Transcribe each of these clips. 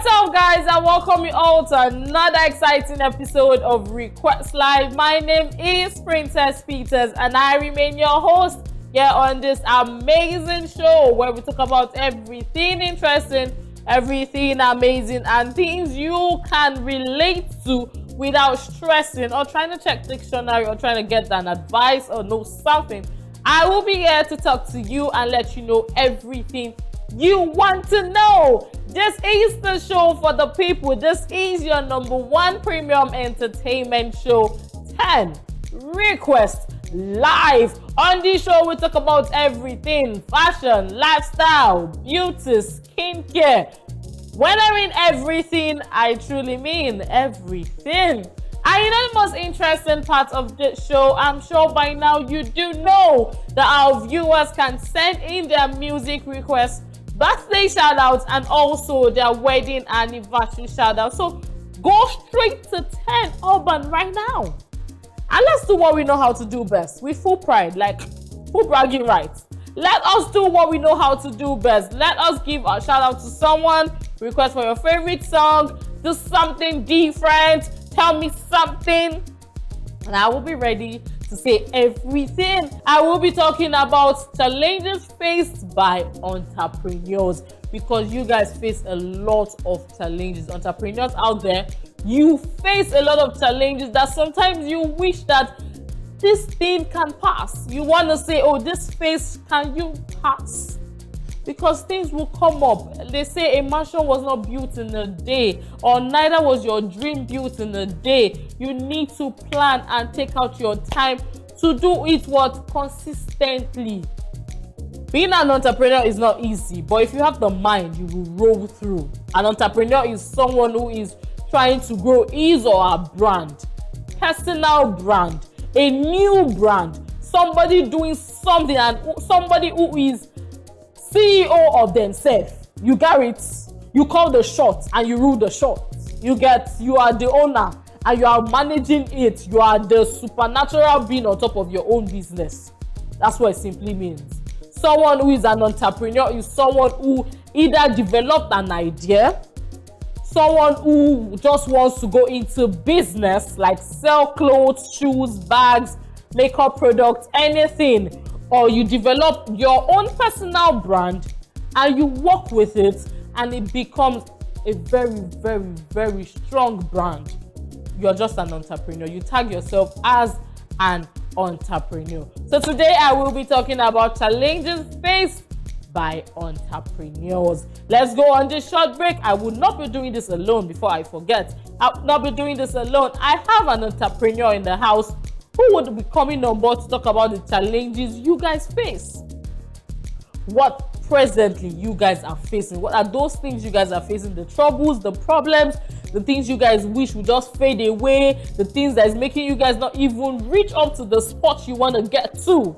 What's up, guys, and welcome you all to another exciting episode of Request Live. My name is Princess Peters, and I remain your host here on this amazing show where we talk about everything interesting, everything amazing, and things you can relate to without stressing or trying to check dictionary or trying to get an advice or know something. I will be here to talk to you and let you know everything you want to know. This is the show for the people. This is your number one premium entertainment show, 10 Request Live. On this show, we talk about everything: fashion, lifestyle, beauty, skincare. When I mean everything, I truly mean everything. And you know the most interesting part of this show, I'm sure by now you do know that our viewers can send in their music requests, birthday shout-outs, and also their wedding anniversary shout-outs. So go straight to 10 Urban right now. And let's do what we know how to do best with full pride, like full bragging rights. Let us do what we know how to do best. Let us give a shout-out to someone, request for your favorite song, do something different, tell me something, and I will be ready to say everything. I will be talking about challenges faced by entrepreneurs, because you guys face a lot of challenges. Entrepreneurs out there, you face a lot of challenges that sometimes you wish that this thing can pass. You want to say, oh, this phase, can you pass? Because things will come up. They say a mansion was not built in a day, or neither was your dream built in a day. You need to plan and take out your time to do it consistently. Being an entrepreneur is not easy, but if you have the mind, you will roll through. An entrepreneur is someone who is trying to grow his or her brand, personal brand, a new brand, somebody doing something, and somebody who is CEO of themselves. You get it? You call the shots and you rule the shots. You are the owner and you are managing it. You are the supernatural being on top of your own business. That's what it simply means. Someone who is an entrepreneur is someone who either developed an idea, someone who just wants to go into business, like sell clothes, shoes, bags, makeup products, anything, or you develop your own personal brand and you work with it and it becomes a very, very, very strong brand. You're just an entrepreneur. You tag yourself as an entrepreneur. So today I will be talking about challenges faced by entrepreneurs. Let's go on this short break. I will not be doing this alone. Before I forget, I will not be doing this alone. I have an entrepreneur in the house who would be coming on board to talk about the challenges you guys face. What presently you guys are facing. What are those things you guys are facing? The troubles, the problems, the things you guys wish would just fade away, the things that is making you guys not even reach up to the spot you want to get to.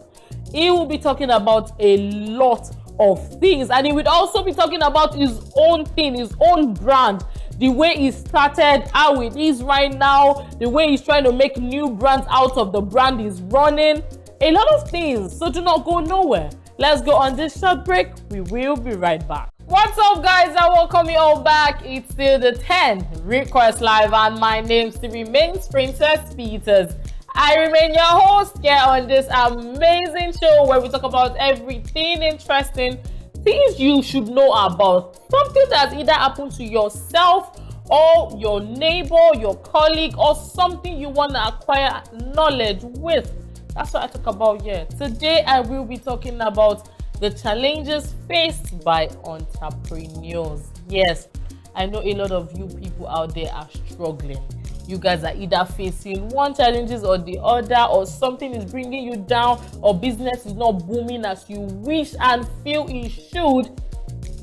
He will be talking about a lot of things, and he would also be talking about his own thing, his own brand, the way he started, how it is right now, the way he's trying to make new brands out of the brand he's running, a lot of things. So do not go nowhere. Let's go on this short break. We will be right back. What's up, guys? I welcome you all back. It's still the 10 Request Live, and my name still remains Princess Peters. I remain your host here on this amazing show where we talk about everything interesting, things you should know about, something that's either happened to yourself or your neighbor, your colleague, or something you want to acquire knowledge with. That's what I talk about here. Today I will be talking about the challenges faced by entrepreneurs. Yes, I know a lot of you people out there are struggling. You guys are either facing one challenges or the other, or something is bringing you down, or business is not booming as you wish and feel it should.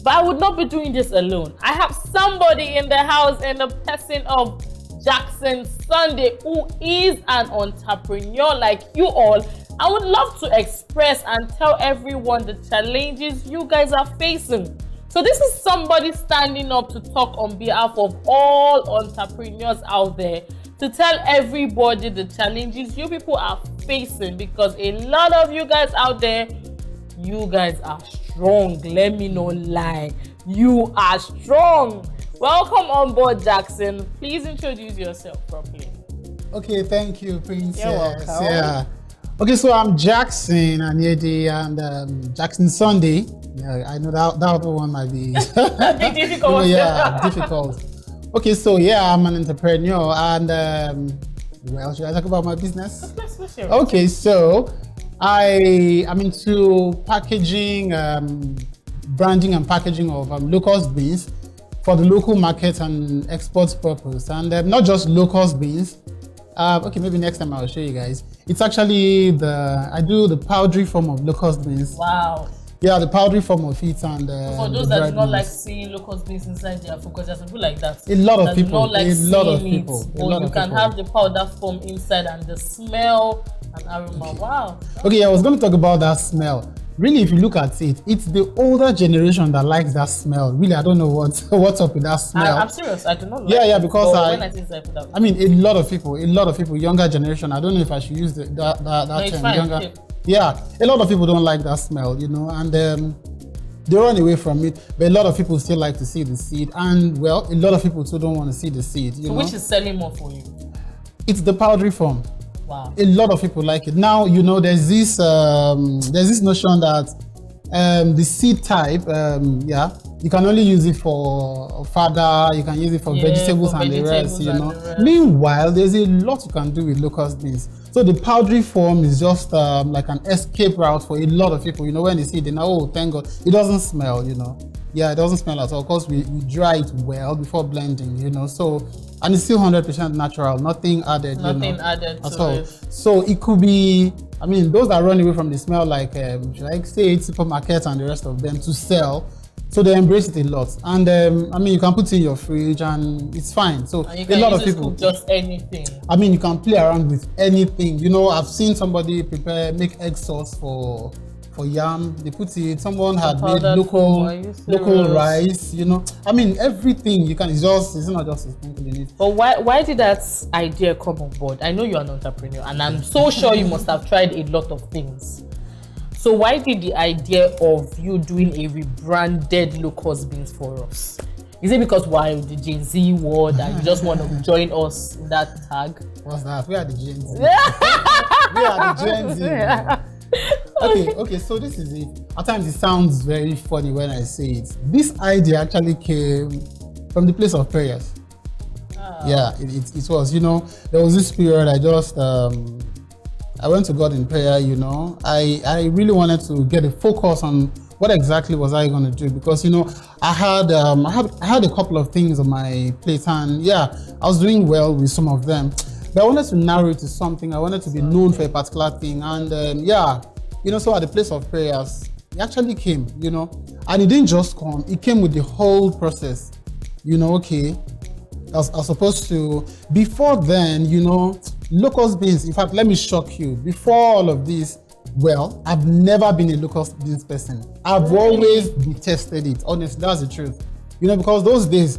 But I would not be doing this alone. I have somebody in the house in the person of Jackson Sunday, who is an entrepreneur like you all. I would love to express and tell everyone the challenges you guys are facing. So this is somebody standing up to talk on behalf of all entrepreneurs out there, to tell everybody the challenges you people are facing, because a lot of you guys out there, you guys are strong. Let me not lie. You are strong. Welcome on board, Jackson. Please introduce yourself properly. Okay, thank you, Princess. You're welcome. Yeah. Okay, so I'm Jackson Anyedi and Jackson Sunday. Yeah, I know that other one might be difficult. Yeah, difficult. Okay, so yeah, I'm an entrepreneur and well, should I talk about my business? Okay, so I'm into packaging, branding and packaging of locust beans for the local market and export purpose, and not just locust beans. Okay, maybe next time I'll show you guys. It's actually I do the powdery form of locust beans. Wow. Yeah, the powdery form of it and for those that do not like seeing locust beans inside their food, because there's people like that. A lot of people. Like a lot of people. But you can have the powder form inside and the smell and aroma. Okay. Wow. Okay, I was going to talk about that smell. Really, if you look at it, it's the older generation that likes that smell. Really, I don't know what's up with that smell. I'm serious. I do not like it. Yeah, because I mean, a lot of people, younger generation. I don't know if I should use that term. Fine, younger. okay. Yeah, a lot of people don't like that smell, and they run away from it. But a lot of people still like to see the seed, and well, a lot of people too don't want to see the seed. So which is selling more for you? It's the powdery form. Wow. A lot of people like it. Now, there's this notion that the seed type, you can only use it for fodder, you can use it for vegetables and the rest, Meanwhile, there's a lot you can do with locust beans. So the powdery form is just like an escape route for a lot of people. When they see it, they know, oh, thank God. It doesn't smell, Yeah, it doesn't smell at all. Of course, we dry it well before blending, So, and it's still 100% natural, nothing added, Nothing added at to all. it. So it could be, those that run away from the smell, like say it's supermarkets and the rest of them to sell. So they embrace it a lot, and you can put it in your fridge and it's fine. So and you can a lot use of people just anything. You can play around with anything. I've seen somebody make egg sauce for yam. They put it. Someone had made local rice. Everything you can. It's not just a sprinkle in it. But why did that idea come on board? I know you're an entrepreneur, and I'm so sure you must have tried a lot of things. So why did the idea of you doing a rebranded locust beans for us? Is it because we're the Gen Z world and you just want to join us in that tag? What's that? We are the Gen Z. We are the Gen Z. Okay, so this is it. At times it sounds very funny when I say it. This idea actually came from the place of prayers. Oh. Yeah, it was, there was this period I just... I went to God in prayer, I really wanted to get a focus on what exactly was I going to do, because, I had a couple of things on my plate, and yeah, I was doing well with some of them, but I wanted to narrow it to something. I wanted to be known for a particular thing, and so at the place of prayers, it actually came, and it didn't just come, it came with the whole process, okay. I was supposed to, before then, locust beans, in fact, let me shock you. Before all of this, well, I've never been a locust beans person. I've always detested it. Honestly, that's the truth. Because those days,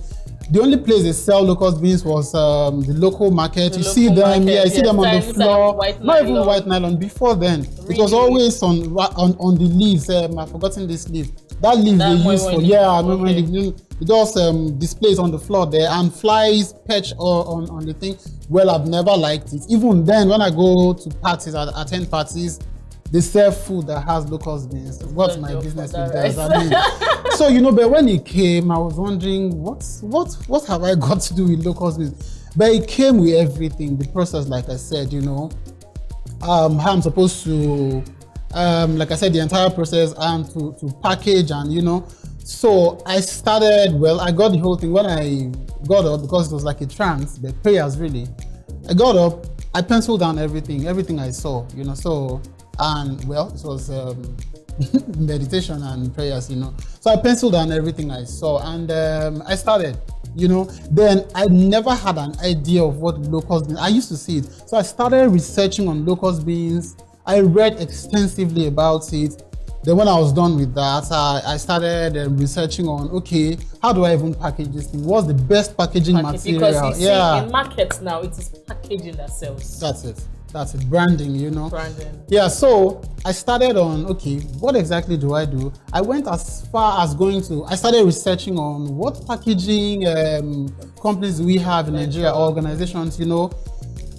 the only place they sell locust beans was the local market. You see them, you see them on the floor. Not even white nylon. Before then, it was always on the leaves. I've forgotten this leaf. That leaf they use for, it just displays on the floor there, and flies perch on the thing. Well, I've never liked it. Even then, when I go to parties, I attend parties, they serve food that has locust beans. What's my business with that? So, but when it came, I was wondering, what have I got to do with locust beans? But it came with everything. The process, like I said, how I'm supposed to, like I said, the entire process, and to package, and so I started, I got the whole thing. When I got up, because it was like a trance, the prayers really, I got up, I penciled down everything I saw, so, and it was meditation and prayers, So I penciled down everything I saw, and I started, Then I never had an idea of what locust beans, I used to see it. So I started researching on locust beans. I read extensively about it. Then when I was done with that, I started researching on, okay, how do I even package this thing? What's the best packaging material? Because you see, in markets now, it is packaging that sells. That's it. That's it, branding, you know. Branding. Yeah, so I started on, okay, what exactly do I do? I went as far as I started researching on what packaging companies we have in Nigeria, organizations, you know,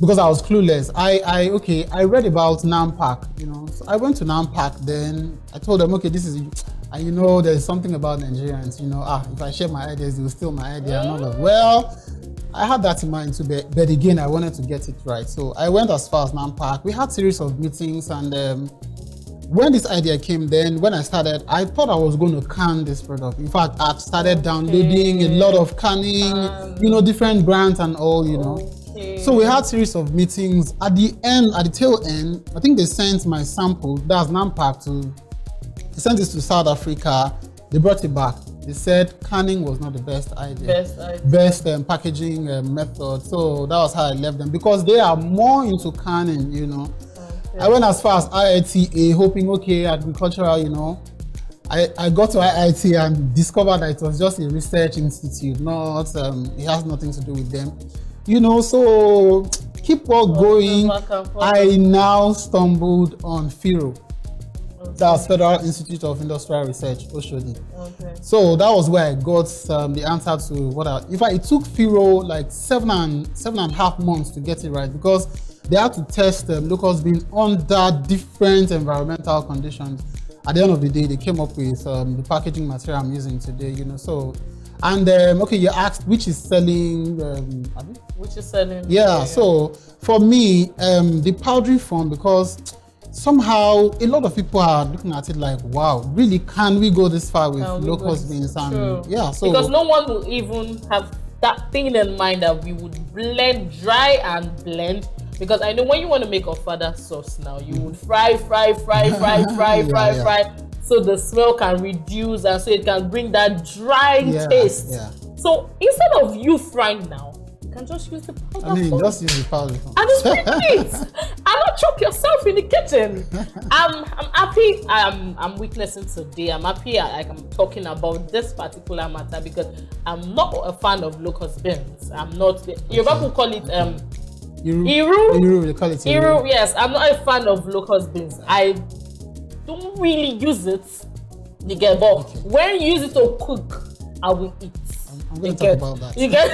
because I was clueless. I read about NAMPAC, you know. So I went to NAMPAC, then I told them, okay, this is, and you know, there's something about Nigerians, you know, if I share my ideas, they will steal my idea and all of. Well, I had that in mind too, but again, I wanted to get it right. So I went as far as NAMPAC. We had series of meetings, and when this idea came, then when I started, I thought I was going to can this product. In fact, I started downloading a lot of canning, you know, different brands and all, you know. So we had series of meetings. At the tail end, I think they sent my sample, that's NAMPAC, they sent this to South Africa. They brought it back. They said canning was not the best idea. Best packaging method. So that was how I left them, because they are more into canning, you know. Okay. I went as far as IITA, hoping, okay, agricultural, you know. I got to IIT and discovered that it was just a research institute, not, it has nothing to do with them. You know, so keep on going. I now stumbled on FIRO. That's Federal Institute of Industrial Research, Oshodi. Okay. So that was where I got the answer to in fact, it took FIRO like seven and a half months to get it right, because they had to test locust beans under different environmental conditions. At the end of the day, they came up with the packaging material I'm using today, you know. So, and okay, you asked which is selling. Which is selling? Yeah. So for me, the powdery form, because somehow a lot of people are looking at it like, wow, really, can we go this far with locust beans? And yeah, so because no one will even have that thing in mind that we would blend, dry and blend. Because I know when you want to make a fada sauce now, you would fry, so the smell can reduce and so it can bring that dry taste. Yeah. So instead of you frying now, you can just use the powder form. Just use the powder form. And it's neat. And not choke yourself in the kitchen. I'm happy. I'm witnessing today. I'm happy I'm talking about this particular matter, because I'm not a fan of locust beans. I'm not. Yoruba people call it Iru. They call it Iru. Yes, I'm not a fan of locust beans. I don't really use it. You get, but when you use it to cook, I will eat. I'm going to talk about that. You get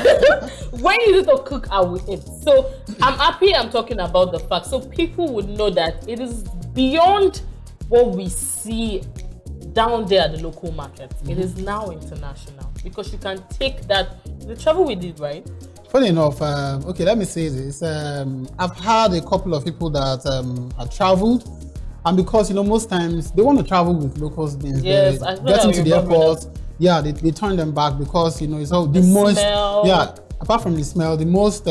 when you use it to cook, I will eat. So I'm happy I'm talking about the fact, so people would know that it is beyond what we see down there at the local market. It is now international, because you can take that, the travel we did, right? Funny enough, okay, let me say this. I've had a couple of people that have traveled, and because, you know, most times they want to travel with locust beans. Yes, they get into the airport. That. Yeah, they turn them back, because, you know, it's all the most smell. Yeah, apart from the smell, the most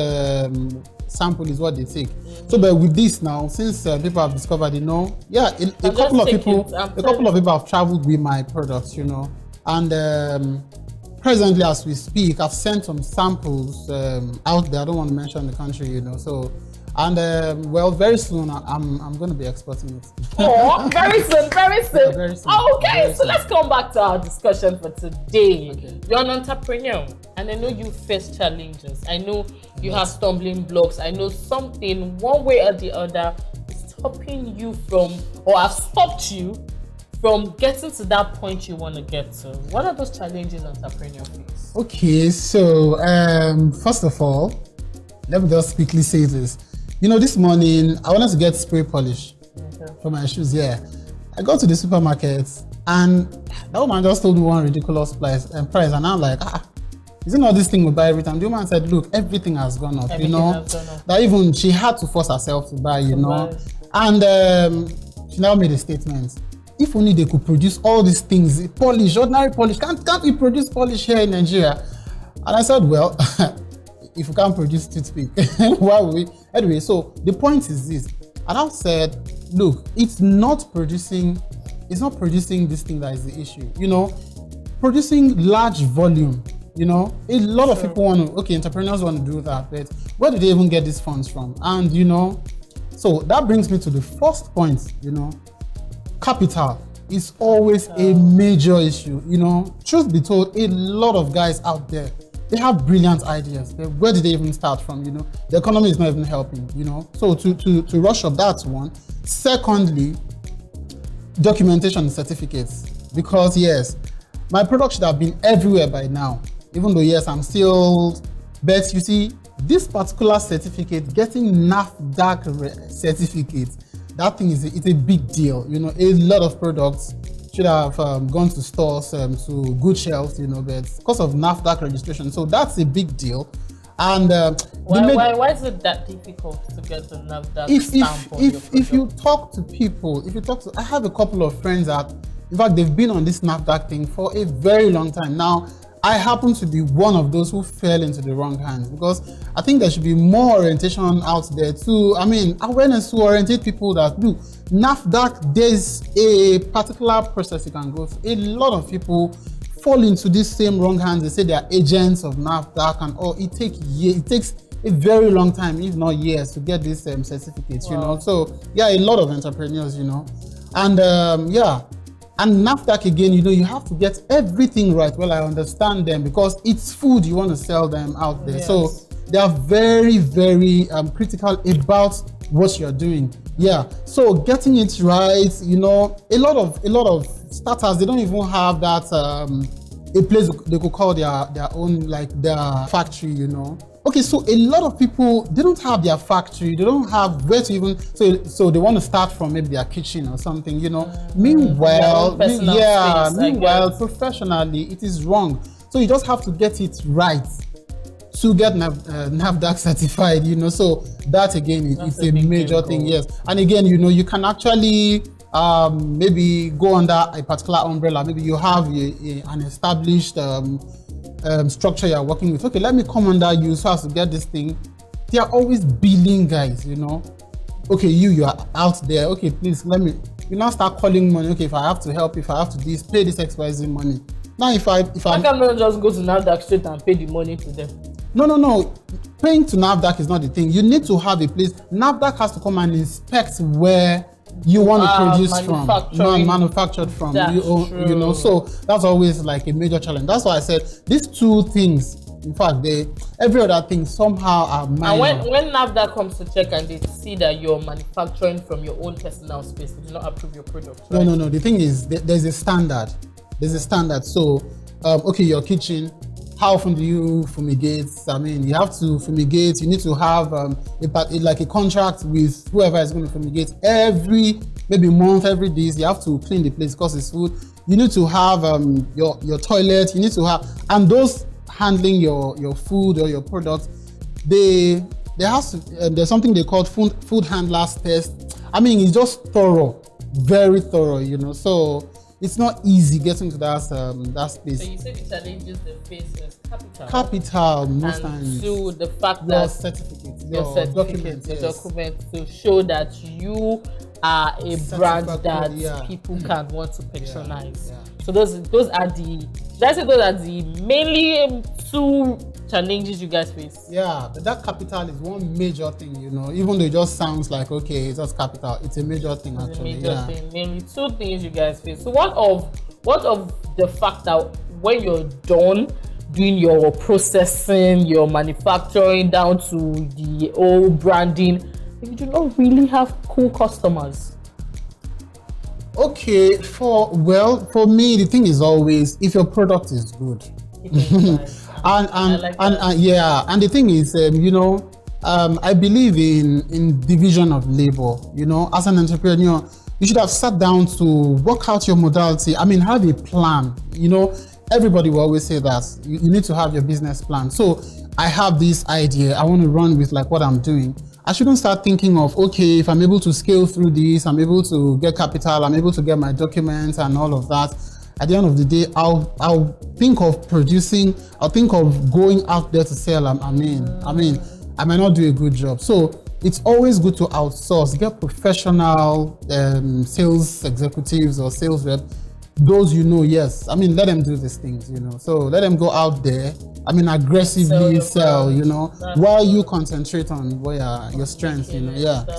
sample is what they take. So, but with this now, since people have discovered, you know, a couple of people have traveled with my products, you know, and presently as we speak, I've sent some samples out there. I don't want to mention the country, you know, so. And well, very soon I'm going to be exporting it. Oh, very soon. Yeah, very soon. Okay, so let's come back to our discussion for today. Okay. You're an entrepreneur, and I know you face challenges. I know you have stumbling blocks. I know something, one way or the other, is stopping you from, or have stopped you from getting to that point you want to get to. What are those challenges entrepreneurs face? Okay, so first of all, let me just quickly say this. You know, this morning I wanted to get spray polish for my shoes. Yeah, I got to the supermarket and that woman just told me one ridiculous price, and I'm like, isn't all this thing we buy every time? The woman said, look, everything has gone up. You know, that even she had to force herself to buy. You know, and she now made a statement. If only they could produce all these things, polish, ordinary polish. Can't we produce polish here in Nigeria? And I said, well. If you can't produce toothpick, why would we? Anyway, so the point is this. And I said, look, it's not producing this thing that is the issue. You know, producing large volume, you know, a lot of people entrepreneurs want to do that, but where do they even get these funds from? And, you know, so that brings me to the first point, you know, capital is always a major issue. You know, truth be told, a lot of guys out there they have brilliant ideas. Where did they even start from? The economy is not even helping. So to rush up, that's one. Secondly, documentation and certificates, because yes, my product should have been everywhere by now. Even though yes, I'm still, but you see, this particular certificate, getting NAFDAC certificate, that thing it's a big deal. A lot of products should have gone to stores, to good shelves, but because of NAFDAC registration, so that's a big deal. And why is it that difficult to get the NAFDAC stamp on your product? If you talk to people, I have a couple of friends that, in fact, they've been on this NAFDAC thing for a very long time now. I happen to be one of those who fell into the wrong hands, because I think there should be more orientation out there to, awareness to orientate people that do NAFDAC. There's a particular process you can go through. A lot of people fall into this same wrong hands. They say they are agents of NAFDAC and all. It takes a very long time, if not years, to get these certificates. Wow. So yeah, a lot of entrepreneurs, and and NAFDAC again, you have to get everything right. Well, I understand them, because it's food, you want to sell them out there. Yes. So they are very, very critical about what you're doing. Yeah. So getting it right, a lot of starters, they don't even have that a place they could call their own, like their factory. Okay, so a lot of people, they don't have their factory, they don't have where to even, so they want to start from maybe their kitchen or something, Meanwhile, professionally, it is wrong. So you just have to get it right to get NAFDAC certified, So that again, it's a major thing, yes. And again, you can actually maybe go under a particular umbrella. Maybe you have an established structure you're working with. Okay, let me come under you so as to get this thing. They are always billing guys, Okay, you are out there. Okay, please let me. You now start calling money. Okay, if I have to help, if I have to do this, pay this XYZ money. Now, if I cannot just go to NAFDAC straight and pay the money to them. No. Paying to NAFDAC is not the thing. You need to have a place. NAFDAC has to come and inspect where you want to produce from, manufactured from. True. So that's always like a major challenge. That's why I said these two things. In fact, every other thing somehow are minor. And when NAFDAC comes to check and they see that you're manufacturing from your own personal space, they do not approve your product. Right? No. The thing is, there's a standard. So, okay, your kitchen. How often do you fumigate? You have to fumigate. You need to have a contract with whoever is going to fumigate every maybe month, every day. You have to clean the place because it's food. You need to have your toilet. You need to have, and those handling your food or your products, there's something they call food handlers test. It's just thorough, very thorough. So it's not easy getting to that space. So you said the challenges they face is capital. Capital, most and times. to the fact your that certificates, your documents, yes. documents to show that you are a brand that people can want to patronize. So those are the mainly two challenges you guys face. Yeah, but that capital is one major thing, even though it just sounds like, okay, it's just capital, it's a major thing actually. It's a major thing, mainly two things you guys face. So what of the fact that when you're done doing your processing, your manufacturing down to the old branding, you do not really have cool customers? Okay, for me, the thing is always, if your product is good. And the thing is, I believe in division of labor. As an entrepreneur, you should have sat down to work out your modality. Have a plan. Everybody will always say that you need to have your business plan. So I have this idea, I want to run with like what I'm doing. I shouldn't start thinking of, okay, if I'm able to scale through this, I'm able to get capital, I'm able to get my documents and all of that. At the end of the day, I'll think of producing, I'll think of going out there to sell. I might not do a good job. So it's always good to outsource, get professional sales executives or sales rep. Those yes. Let them do these things, So let them go out there. Aggressively sell, while you concentrate on where your strengths,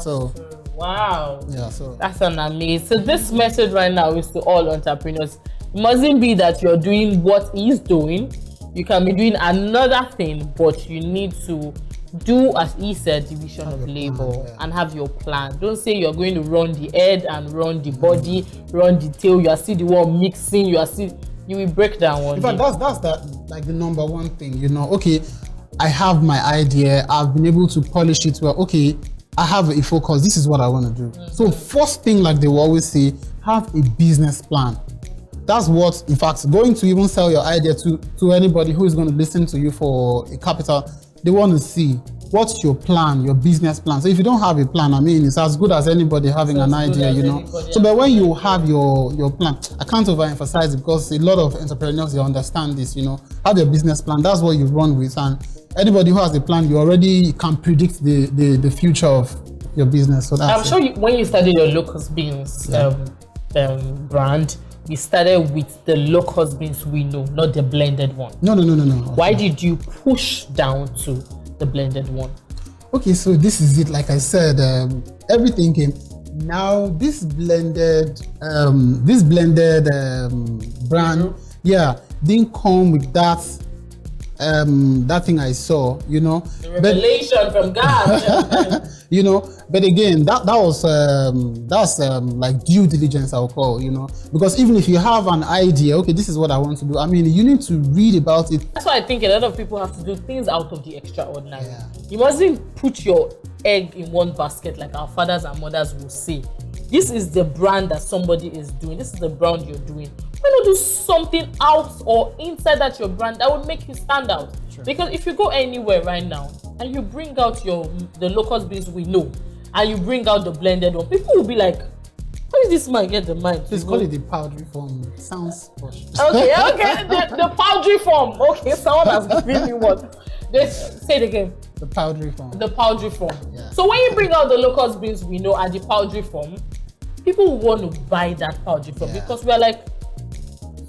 So wow. Yeah, so that's an amazing. So this message right now is to all entrepreneurs. It mustn't be that you're doing what he's doing. You can be doing another thing, but you need to do, as he said, division of labor and have your plan. Don't say you're going to run the head and run the body, run the tail. You are still the one mixing. You will break down one day. In fact, that's the number one thing. Okay, I have my idea. I've been able to polish it well. Okay, I have a focus. This is what I want to do. Mm-hmm. So first thing, like they will always say, have a business plan. That's what, in fact, going to even sell your idea to anybody who is going to listen to you for a capital, they want to see what's your plan, your business plan. So if you don't have a plan, I mean, it's as good as anybody having an idea, So, but when you have your plan, I can't overemphasize it because a lot of entrepreneurs, they understand this, have your business plan. That's what you run with. And anybody who has a plan, you already can predict the future of your business. So that's I'm sure when you started your Locust Beans brand, we started with the Locust Beans we know, not the blended one. No. Why did you push down to the blended one? Okay, so this is it. Like I said, everything came. Now this blended brand, didn't come with that thing I saw, The revelation from God. But again, that's like due diligence, I'll call, because even if you have an idea, okay, this is what I want to do. I mean, you need to read about it. That's why I think a lot of people have to do things out of the extraordinary. Yeah. You mustn't put your egg in one basket like our fathers and mothers will say. This is the brand that somebody is doing. This is the brand you're doing. Why not do something out or inside that your brand that would make you stand out? Sure. Because if you go anywhere right now and you bring out the Locust Beans we know and you bring out the blended one, people will be like, how did this man get the mind? Please call it the powdery form. It sounds posh. Okay. The powdery form. Okay, someone has given me what? Say it again. The powdery form. The powdery form. Yeah. So when you bring out the Locust Beans we know and the powdery form, people want to buy that powdery form because we are like,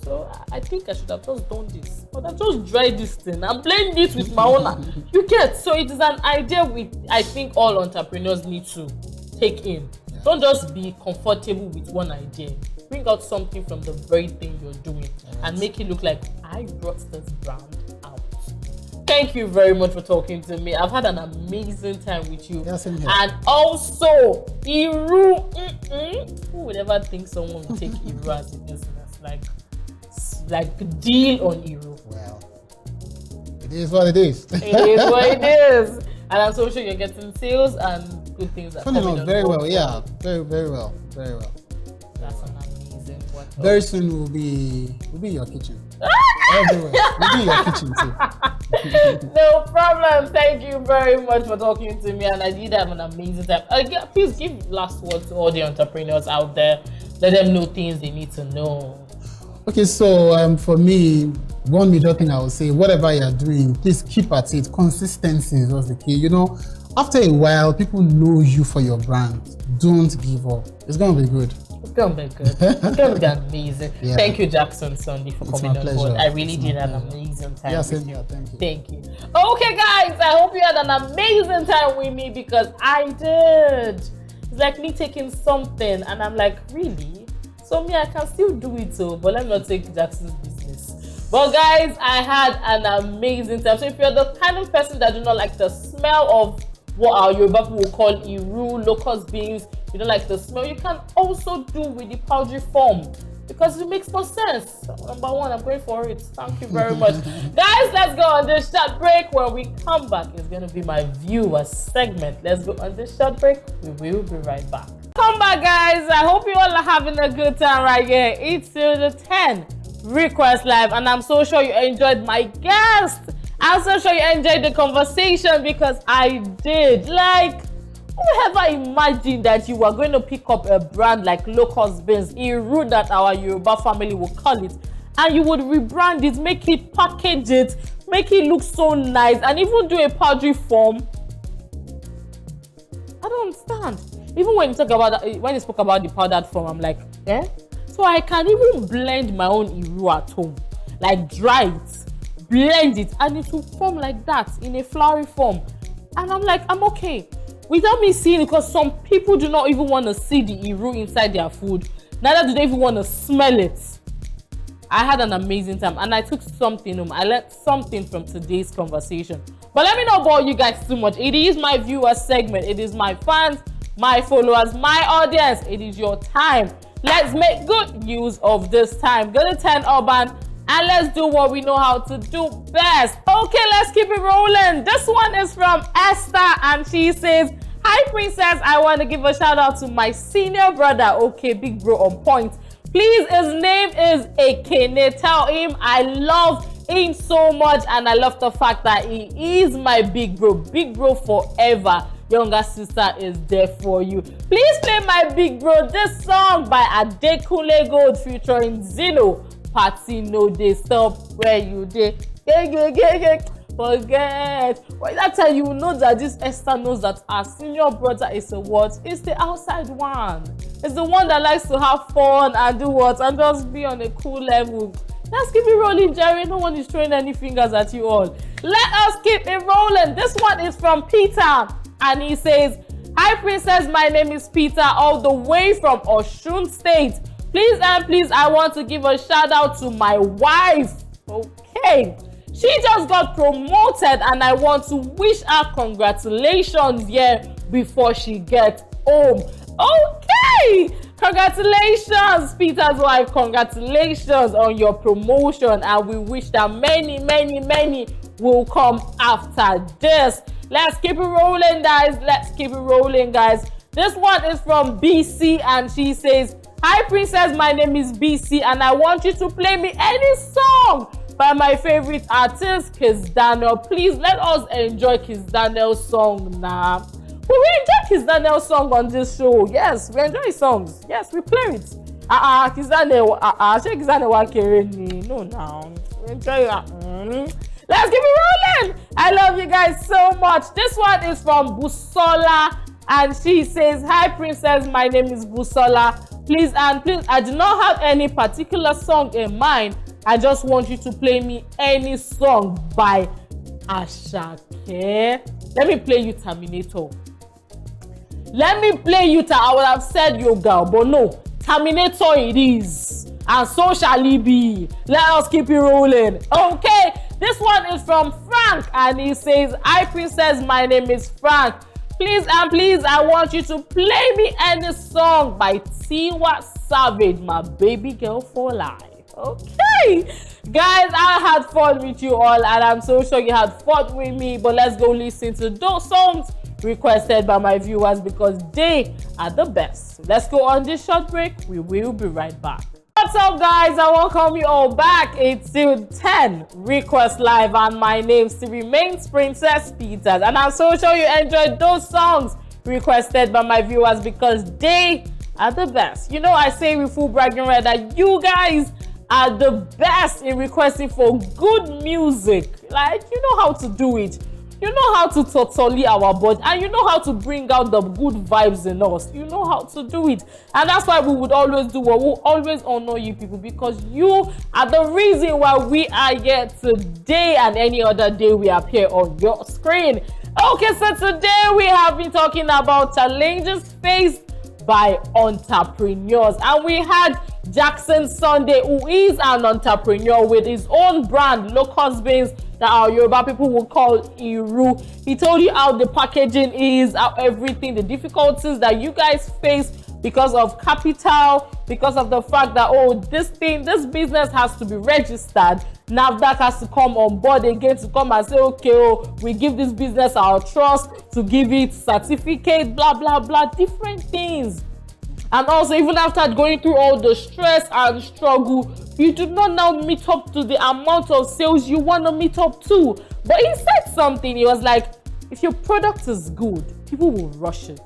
so I think I should have just done this. But I just dried this thing. I'm playing this with my owner. You get? So it is an idea I think all entrepreneurs need to take in. Yeah. Don't just be comfortable with one idea. Bring out something from the very thing you're doing and make it look like I brought this brand out. Thank you very much for talking to me. I've had an amazing time with you. Yes, and also, Iru. Who would ever think someone would take Iru as a business? Like deal on Iru. Well, it is what it is. It is what it is. And I'm so sure you're getting sales and good things. Funny enough, very well. Yeah, very, very well. Very well. That's an amazing one. Very soon we'll be in your kitchen. Everywhere. We'll be in your kitchen too. No problem. Thank you very much for talking to me, and I did have an amazing time. Please give last word to all the entrepreneurs out there. Let them know things they need to know. Okay, so for me, one major thing I would say, whatever you're doing, please keep at it. Consistency is what's the key. After a while, people know you for your brand. Don't give up. It's gonna be good. It's gonna be good. It's gonna be amazing. Yeah. Thank you, Jackson Sunday, for coming on board. I really did an amazing time. Yes, with you. Thank you. Okay, guys, I hope you had an amazing time with me because I did. It's like me taking something and I'm like, really? So me, I can still do it too, but let me not take Jackson's business. But guys, I had an amazing time. So if you're the kind of person that do not like the smell of what our Yoruba people will call Iru, Locust Beans, you don't like the smell, you can also do with the powdery form because it makes more sense. Number one, I'm going for it. Thank you very much. Guys, let's go on this short break. When we come back, it's going to be my viewer segment. Let's go on this short break. We will be right back. Come back, guys. I hope you all are having a good time right here. It's till the 10 Request Live, and I'm so sure you enjoyed my guest. I'm so sure you enjoyed the conversation because I did. Like, whoever imagined that you were going to pick up a brand like Locust Beans, Iru that our Yoruba family will call it, and you would rebrand it, make it, package it, make it look so nice, and even do a powdery form? I don't understand. Even when you spoke about the powdered form, I'm like, So I can even blend my own Iru at home, like dry it, blend it, and it will form like that in a flowery form. And I'm like, I'm okay. Without me seeing it, because some people do not even want to see the Iru inside their food. Neither do they even want to smell it. I had an amazing time and I took something home. I learned something from today's conversation. But let me not bore you guys too much. It is my viewers segment. It is my fans, my followers, my audience. It is your time. Let's make good use of this time. Go to 10 Urban and let's do what we know how to do best. Okay, let's keep it rolling. This one is from Esther and she says, "Hi Princess, I want to give a shout out to my senior brother." Okay, big bro on point. Please, his name is Ekene. Tell him I love him so much and I love the fact that he is my big bro forever. Younger sister is there for you. Please play my big bro this song by Adekunle Gold featuring Zino. Party no dey stop where you dey. Forget. Well, that's how you know that this Esther knows that our senior brother is a what? It's the outside one. It's the one that likes to have fun and do what? And just be on a cool level. Let's keep it rolling, Jerry. No one is throwing any fingers at you all. Let us keep it rolling. This one is from Peter. And he says, "Hi Princess, my name is Peter, all the way from Osun State. Please and please, I want to give a shout out to my wife." Okay. She just got promoted and I want to wish her congratulations before she gets home. Okay. Congratulations, Peter's wife. Congratulations on your promotion and we wish that many will come after this. Let's keep it rolling, guys. Let's keep it rolling, guys. This one is from BC and she says, "Hi Princess, my name is BC and I want you to play me any song by my favorite artist, Kiss Daniel. Please let us enjoy Kiss Daniel's song now." Well, we enjoy Kiss Daniel's song on this show. Yes, we enjoy his songs. Yes, we play it. Kiss Daniel, Kiss Daniel wa kere ni. No, now. We enjoy it. Let's keep it rolling. I love you guys so much. This one is from Busola and she says, "Hi Princess, my name is Busola. Please and please, I do not have any particular song in mind. I just want you to play me any song by Asake." Let me play you Terminator. Let me play you I would have said Yoga, but no. Terminator it is. And so shall it be. Let us keep it rolling. Okay, this one is from Frank and he says, "Hi Princess, my name is Frank. Please and please, I want you to play me any song by Tiwa Savage, my baby girl for life." Okay, guys, I had fun with you all and I'm so sure you had fun with me, but let's go listen to those songs requested by my viewers because they are the best. Let's go on this short break. We will be right back. What's up, guys? I welcome you all back. It's still 10 Request Live and my name still remains Princess Peters and I'm so sure you enjoyed those songs requested by my viewers because they are the best. You know, I say with full bragging right that you guys are the best in requesting for good music. Like, you know how to do it. You know how to totally our body and you know how to bring out the good vibes in us. You know how to do it. And that's why we would always do what we'll always honor you people because you are the reason why we are here today and any other day we appear on your screen. Okay, so today we have been talking about challenges faced by entrepreneurs and we had Jackson Sunday, who is an entrepreneur with his own brand, Locust Beans, that our Yoruba people will call Iru. He told you how the packaging is, how everything, the difficulties that you guys face because of capital, because of the fact that, this business has to be registered. NAFDAC has to come on board again to come and say, okay, we give this business our trust to give it certificate, blah, blah, blah, different things. And also, even after going through all the stress and struggle, you do not now meet up to the amount of sales you want to meet up to. But he said something. He was like, if your product is good, people will rush it.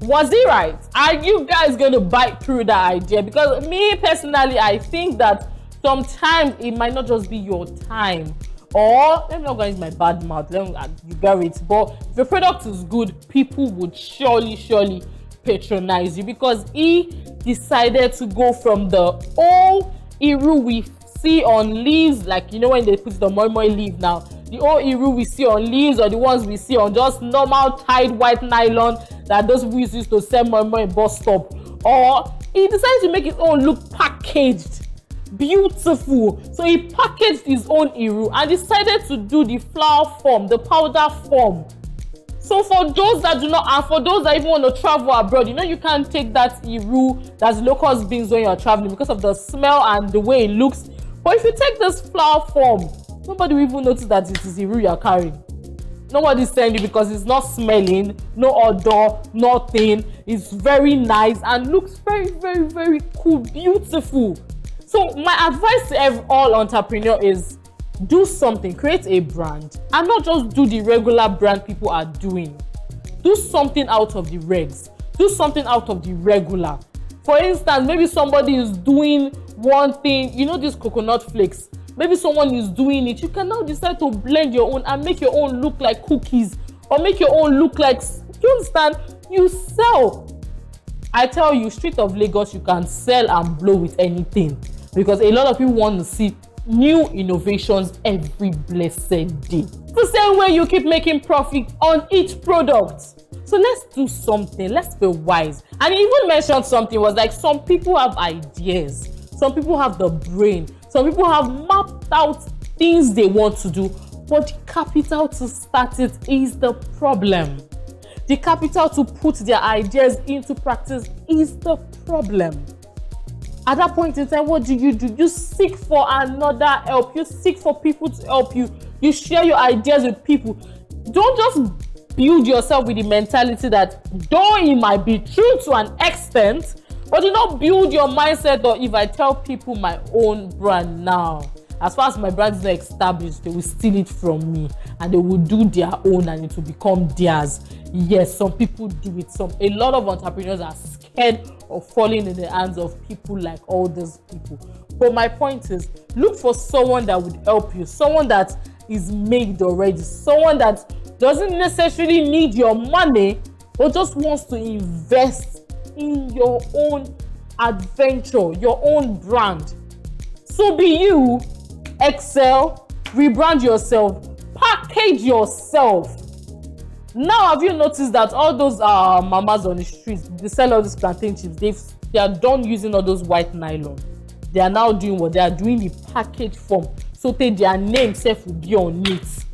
Was he right? Are you guys going to bite through that idea? Because me personally, I think that sometimes it might not just be your time. Or, let me not go into my bad mouth. You get it. But if your product is good, people would surely patronize you because he decided to go from the old Iru we see on leaves, like you know when they put the moi moi leaf now, the old Iru we see on leaves or the ones we see on just normal tied white nylon that those people used to sell moi moi in bus stop, or he decided to make his own look packaged beautiful. So he packaged his own Iru and decided to do the flour form, the powder form. So for those that do not, and for those that even want to travel abroad, you know you can't take that Iru, that's locust beans, when you're traveling because of the smell and the way it looks. But if you take this flour form, nobody will even notice that it is Iru you're carrying. Nobody's telling you because it's not smelling, no odor, nothing. It's very nice and looks very, very, very cool, beautiful. So my advice to all entrepreneurs is do something, create a brand, and not just do the regular brand people are doing. Do something out of the regs. Do something out of the regular. For instance, maybe somebody is doing one thing, you know, these coconut flakes. Maybe someone is doing it. You can now decide to blend your own and make your own look like cookies, or make your own look like, you understand? You sell. I tell you, street of Lagos, you can sell and blow with anything, because a lot of people want to see new innovations every blessed day. The same way you keep making profit on each product. So let's do something. Let's be wise. And he even mentioned something, was like, some people have ideas. Some people have the brain. Some people have mapped out things they want to do, but the capital to start it is the problem. The capital to put their ideas into practice is the problem. At that point in time, what do? You seek for another help. You seek for people to help you. You share your ideas with people. Don't just build yourself with the mentality that, though it might be true to an extent, but do not build your mindset that if I tell people my own brand now, as far as my brand is not established, they will steal it from me and they will do their own and it will become theirs. Yes, some people do it. A lot of entrepreneurs are scared of falling in the hands of people like all these people. But my point is, look for someone that would help you, someone that is made already, someone that doesn't necessarily need your money, but just wants to invest in your own adventure, your own brand. So be you, excel, rebrand yourself, package yourself. Now, have you noticed that all those mamas on the streets, they sell all these plantain chips, they are done using all those white nylon. They are now doing what? They are doing the package form. So their name self will be on it.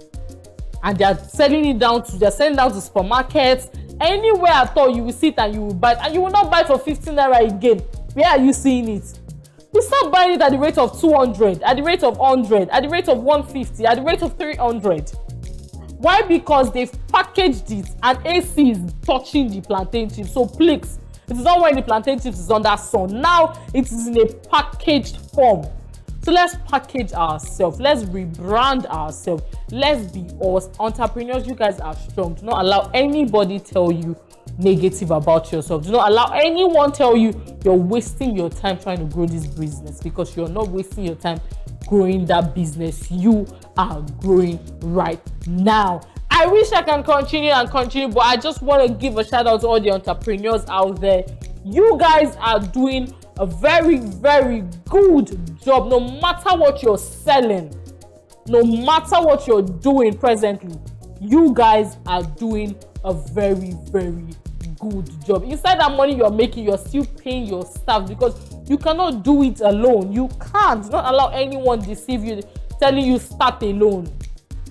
And they are selling it down to supermarkets. Anywhere at all, you will sit and you will buy it. And you will not buy it for 15 naira again. Where are you seeing it? You start buying it at the rate of 200, at the rate of 100, at the rate of 150, at the rate of 300. Why? Because they've packaged it and AC is touching the plantain chips. So please, it is not when the plantain chips is under sun. Now it is in a packaged form. So let's package ourselves. Let's rebrand ourselves. Let's be us. Entrepreneurs, you guys are strong. Do not allow anybody tell you negative about yourself. Do not allow anyone tell you you're wasting your time trying to grow this business, because you're not wasting your time growing that business. You are growing right now. I wish I can continue, but I just want to give a shout out to all the entrepreneurs out there. You guys are doing a very, very good job. No matter what you're selling, no matter what you're doing presently, you guys are doing a very, very good job. Inside that money you're making, you're still paying your staff, because you cannot do it alone. You can't. Do not allow anyone deceive you, telling you start alone,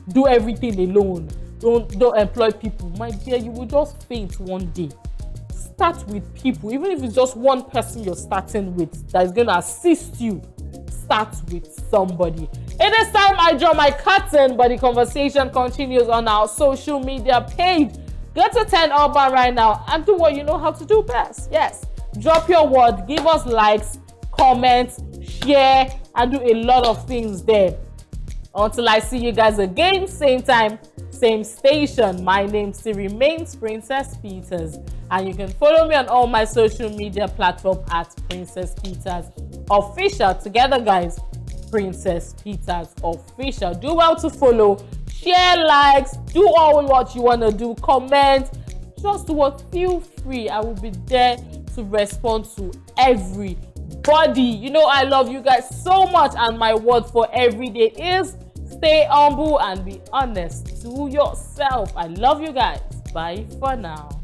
do everything alone, don't employ people. My dear, you will just faint one day. Start with people. Even if it's just one person you're starting with that is going to assist you, start with somebody. It is time I draw my curtain, but the conversation continues on our social media page. Go to 10 Urban right now and do what you know how to do best. Yes, drop your word, give us likes, comments, share, and do a lot of things there. Until I see you guys again, same time, same station. My name still remains Princess Peters, and you can follow me on all my social media platforms at Princess Peters Official. Together, guys, Princess Peters Official. Do well to follow, share, likes, do all what you want to do, comment, just do what, feel free. I will be there to respond to everybody. You know I love you guys so much, and my word for every day is stay humble and be honest to yourself. I love you guys. Bye for now.